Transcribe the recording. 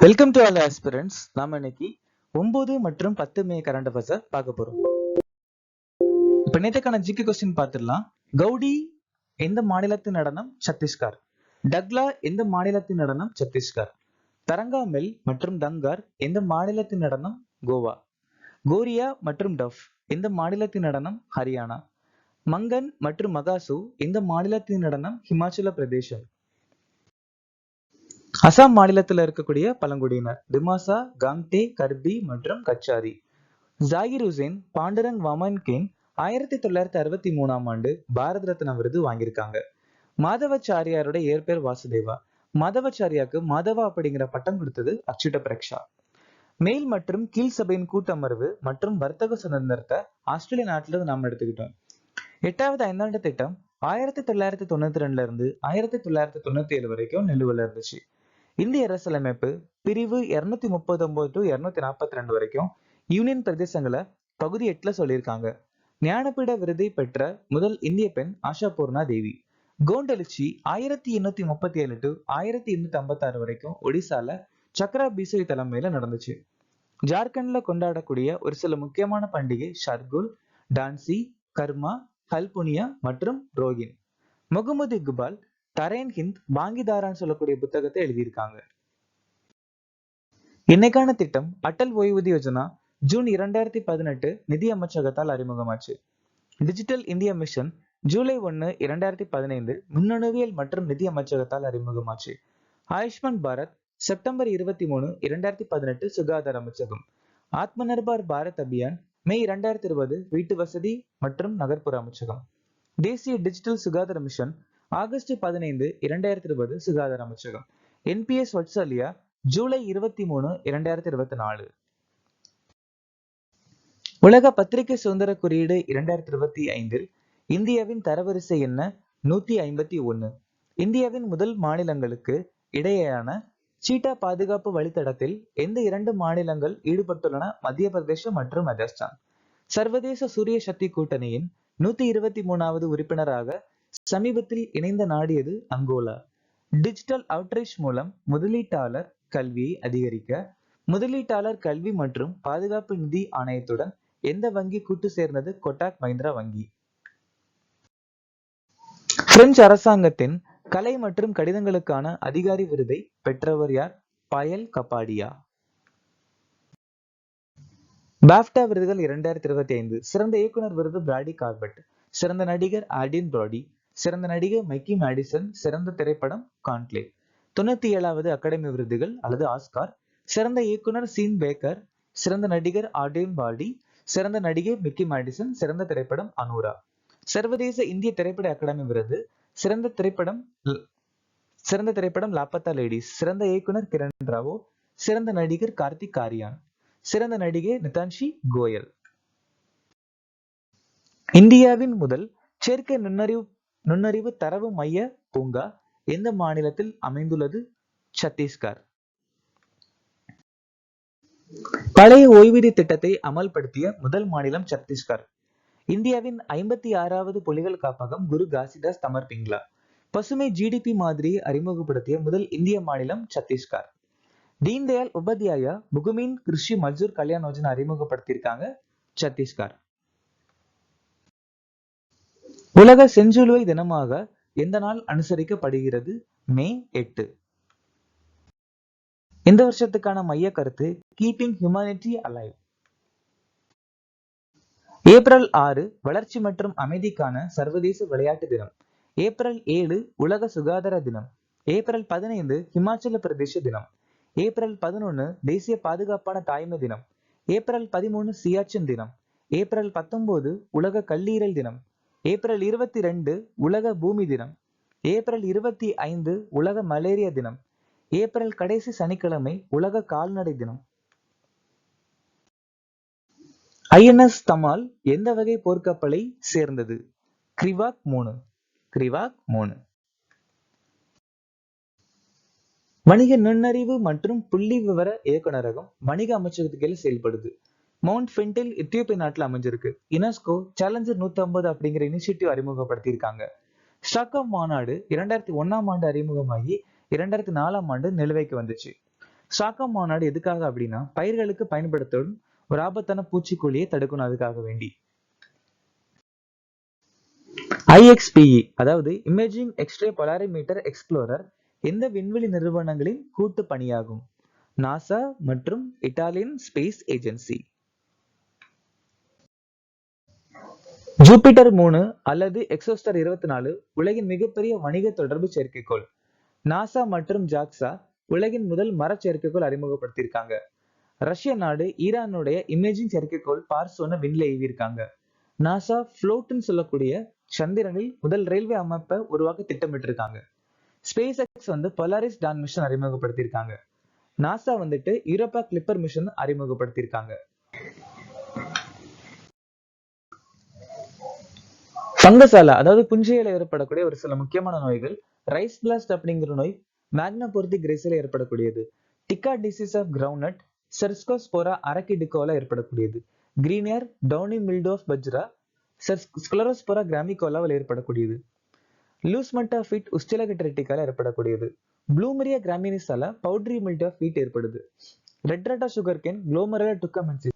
Welcome to all aspirants. நாம இன்னைக்கு 9 மற்றும் 10 மே கரண்ட் அஃபேர்ஸை பார்க்க போறோம். இப்ப நேற்றுக்கான ஜிகே கொஸ்டின் பார்த்துடலாம். கவுடி எந்த மாநிலத்தின் நடனம்? சத்தீஸ்கர். டக்லா எந்த மாநிலத்தின் நடனம்? சத்தீஸ்கர். தரங்கா மெல் மற்றும் தங்கார் எந்த மாநிலத்தின் நடனம்? கோவா. கோரியா மற்றும் டஃப் எந்த மாநிலத்தின் நடனம்? ஹரியானா. மங்கன் மற்றும் மகாசு எந்த மாநிலத்தின் நடனம்? ஹிமாச்சல பிரதேசம். அசாம் மாநிலத்தில் இருக்கக்கூடிய பழங்குடியினர் டிமாசா, காங்டே, கர்பி மற்றும் கச்சாரி. ஜாகிர் ஹுசேன், பாண்டுரங் வாமன்கேன் 1963ஆம் ஆண்டு பாரத ரத்னா விருது வாங்கியிருக்காங்க. மாதவாச்சாரியாரோட இயற்பெயர் வாசுதேவா. மாதவாச்சாரியாக்கு மாதவா அப்படிங்கிற பட்டம் கொடுத்தது அச்சுட்ட பிரக்ஷா. மேல் மற்றும் கீழ் சபையின் கூட்டமர்வு மற்றும் வர்த்தக சுதந்திரத்தை ஆஸ்திரேலிய நாட்டில நாம் எடுத்துக்கிட்டோம். 8வது ஐந்தாண்டு திட்டம் 1992 இருந்து 1997 வரைக்கும் நிலுவையில் இருந்துச்சு. இந்திய அரசியலமைப்பு பிரிவு 239 டு 242 வரைக்கும் யூனியன் பிரதேசங்களை பகுதி 8ல சொல்லியிருக்காங்க. ஞானபீட விருதை பெற்ற முதல் இந்திய பெண் ஆஷா பூர்ணா தேவி. கோண்டெழுச்சி 1837 டு 1856 வரைக்கும் ஒடிசால சக்ரா பீசரி தலைமையில நடந்துச்சு. ஜார்க்கண்ட்ல கொண்டாடக்கூடிய ஒரு சில முக்கியமான பண்டிகை ஷர்குல், டான்சி, கர்மா, ஹல்புனியா மற்றும் ரோகின். முகமது இக்பால் தரேன் ஹிந்த் பாங்கிதாரான்னு சொல்லக்கூடிய புத்தகத்தை எழுதியிருக்காங்க. இன்னைக்கான திட்டம் அட்டல் ஓய்வூதிய யோஜனா ஜூன் 2018 நிதி அமைச்சகத்தால் அறிமுகமாச்சு. டிஜிட்டல் இந்தியா மிஷன் ஜூலை 1, 2015 மின்னணுவியல் மற்றும் நிதி அமைச்சகத்தால் அறிமுகமாச்சு. ஆயுஷ்மான் பாரத் செப்டம்பர் 23, 2018 சுகாதார அமைச்சகம். ஆத்ம நிர்பார் பாரத் அபியான் மே 2020 வீட்டு வசதி மற்றும் நகர்ப்புற அமைச்சகம். தேசிய டிஜிட்டல் சுகாதார மிஷன் ஆகஸ்ட் 15, 2020 சுகாதார அமைச்சகம். என்பிஎஸ் வட்சல்யா ஜூலை 23, 2024. உலக பத்திரிகை சுதந்திர குறியீடு 2025 இந்தியாவின் தரவரிசை என்ன? 151. இந்தியாவின் முதல் மாநிலங்களுக்கு இடையேயான சீட்டா பாதுகாப்பு வழித்தடத்தில் எந்த 2 மாநிலங்கள் ஈடுபட்டுள்ளன? மத்திய பிரதேசம் மற்றும் ராஜஸ்தான். சர்வதேச சூரிய சக்தி கூட்டணியின் 123வது உறுப்பினராக சமீபத்தில் இணைந்த நாடு எது? அங்கோலா. டிஜிட்டல் அவுட்ரீச் மூலம் முதலீட்டாளர் கல்வியை அதிகரிக்க முதலீட்டாளர் கல்வி மற்றும் பாதுகாப்பு நிதி ஆணையத்துடன் எந்த வங்கி கூட்டு சேர்ந்தது? கொட்டாக் மஹிந்திரா வங்கி. பிரெஞ்சு அரசாங்கத்தின் கலை மற்றும் கடிதங்களுக்கான அதிகாரி விருதை பெற்றவர் யார்? பயல் கபாடியா. பாஃப்டா விருதுகள் 2025. சிறந்த இயக்குனர் விருது பிராடி கார்பெட். சிறந்த நடிகர் ஆர்டின் பிராடி. சிறந்த நடிகர் மைக்கி மேடிசன். சிறந்த திரைப்படம் கான்க்ளேவ். 97வது அகாடமி விருதுகள் அல்லது ஆஸ்கார். சிறந்த இயக்குனர் சீன் பேக்கர். சிறந்த நடிகர் ஆர்டின் பிராடி. சிறந்த நடிகை மிக்கி மேடிசன். சிறந்த திரைப்படம் அனூரா. சர்வதேச இந்திய திரைப்பட அகாடமி விருது சிறந்த திரைப்படம் லாபத்தா லேடிஸ். சிறந்த இயக்குனர் கிரண் ராவோ. சிறந்த நடிகர் கார்த்திக் ஆரியான். சிறந்த நடிகை நிதான்ஷி கோயல். இந்தியாவின் முதல் செயற்கை நுண்ணறிவு தரவு மைய பூங்கா எந்த மாநிலத்தில் அமைந்துள்ளது? சத்தீஸ்கர். பழைய ஓய்வூதிய திட்டத்தை அமல்படுத்திய முதல் மாநிலம் சத்தீஸ்கர். இந்தியாவின் 56வது புலிகள் காப்பகம் குரு காசிதாஸ் தமர் பிங்லா. பசுமை ஜிடிபி மாதிரியை அறிமுகப்படுத்திய முதல் இந்திய மாநிலம் சத்தீஸ்கர். தீன் தயாள் உபாத்யாயா முகுமின் கிருஷி மஜூர் கல்யாண் யோஜனா அறிமுகப்படுத்தியிருக்காங்க சத்தீஸ்கர். உலக செஞ்சிலுவை தினமாக எந்த நாள் அனுசரிக்கப்படுகிறது? மே 8. இந்த வருஷத்துக்கான மைய கருத்து கீப்பிங் ஹியூமனிட்டி அலைவ். ஏப்ரல் 6 வளர்ச்சி மற்றும் அமைதிக்கான சர்வதேச விளையாட்டு தினம். ஏப்ரல் 7 உலக சுகாதார தினம். ஏப்ரல் 15 ஹிமாச்சல பிரதேச தினம். ஏப்ரல் 11 தேசிய பாதுகாப்பான தாய்மை தினம். ஏப்ரல் 13 சியாச்சின் தினம். ஏப்ரல் 19 உலக கல்லீரல் தினம். ஏப்ரல் 22 உலக பூமி தினம். ஏப்ரல் 25 உலக மலேரியா தினம். ஏப்ரல் கடைசி சனிக்கிழமை உலக கால்நடை தினம். ஐஎன்எஸ் தமால் எந்த வகை போர்க்கப்பலை சேர்ந்தது? கிரிவாக் 3. வணிக நுண்ணறிவு மற்றும் புள்ளி விவர இயக்குநரகம் வணிக அமைச்சகத்துக்கு செயல்படுது. மவுண்ட் ஃபென்டில் எத்தியோப்பிய நாட்டில் அமைஞ்சிருக்கு. யுனெஸ்கோ சேலஞ்சர் 150 அப்படிங்கிற இனிஷியேட்டிவ் அறிமுகப்படுத்தியிருக்காங்க. ஸ்டாக்ஹோம் மாநாடு 2001ஆம் ஆண்டு அறிமுகமாகி 2004ஆம் ஆண்டு நிலுவைக்கு வந்துச்சு. ஸ்டாக்ஹோம் மாநாடு எதுக்காக அப்படின்னா பயிர்களுக்கு பயன்படுத்தும் ஒரு ஆபத்தான பூச்சிக்கொல்லியை தடுக்கணும், அதுக்காக வேண்டி. IXPE அதாவது இமேஜிங் எக்ஸ்ரே பொலாரிமீட்டர் எக்ஸ்ப்ளோரர் எந்த விண்வெளி நிறுவனங்களின் கூட்டு பணியாகும்? நாசா மற்றும் இட்டாலியன் ஸ்பேஸ் ஏஜென்சி. ஜூபிட்டர் 3 அல்லது எக்ஸோஸ்டார் 24 உலகின் மிகப்பெரிய வணிக தொடர்பு செயற்கைக்கோள். நாசா மற்றும் ஜாக்சா உலகின் முதல் மர செயற்கைக்கோள் அறிமுகப்படுத்தியிருக்காங்க. ரஷ்ய நாடு ஈரானுடைய இமேஜிங் செயற்கைக்கோள் பார்சோனை விண்ல ஏவியிருக்காங்க. நாசா ஃப்ளோட்னு சொல்லக்கூடிய சந்திரனில் முதல் ரயில்வே அமைப்பை உருவாக்க திட்டமிட்டு இருக்காங்க. SpaceX Polaris Dawn mission அறிமுகப்படுத்தியிருக்காங்க. நாசா யூரோப்பா கிளிப்பர் மிஷன் அறிமுகப்படுத்தியிருக்காங்க. பங்கசாலா அதாவது புஞ்சையில ஏற்படக்கூடிய ஒரு சில முக்கியமான நோய்கள். ரைஸ் பிளாஸ்ட் அப்படிங்கிற நோய் மேக்னாபோர்த்தி கிரேசில ஏற்படக்கூடியது. டிக்கா டிசீஸ் ஆஃப் கிரவுண்ட்நட் செர்ஸ்கோஸ்போரா அரக்கிடிகோலா ஏற்படக்கூடியது. Green ear downy mildew of bajra ஸ்க்லரோஸ்போரா கிராமிகோலாவில் ஏற்படக்கூடியது. லூஸ்மட்டா ஃபீட் உஸ்டிலகட்ரெட்டிக்கால ஏற்படக்கூடியது. ப்ளூமரியா கிராமினிசால பவுட்ரி மில்டோ ஃபீட் ஏற்படுது. ரெட் ரட்டா சுகர் கேன் குளோமரலா டுக்கமென்சிஸ்.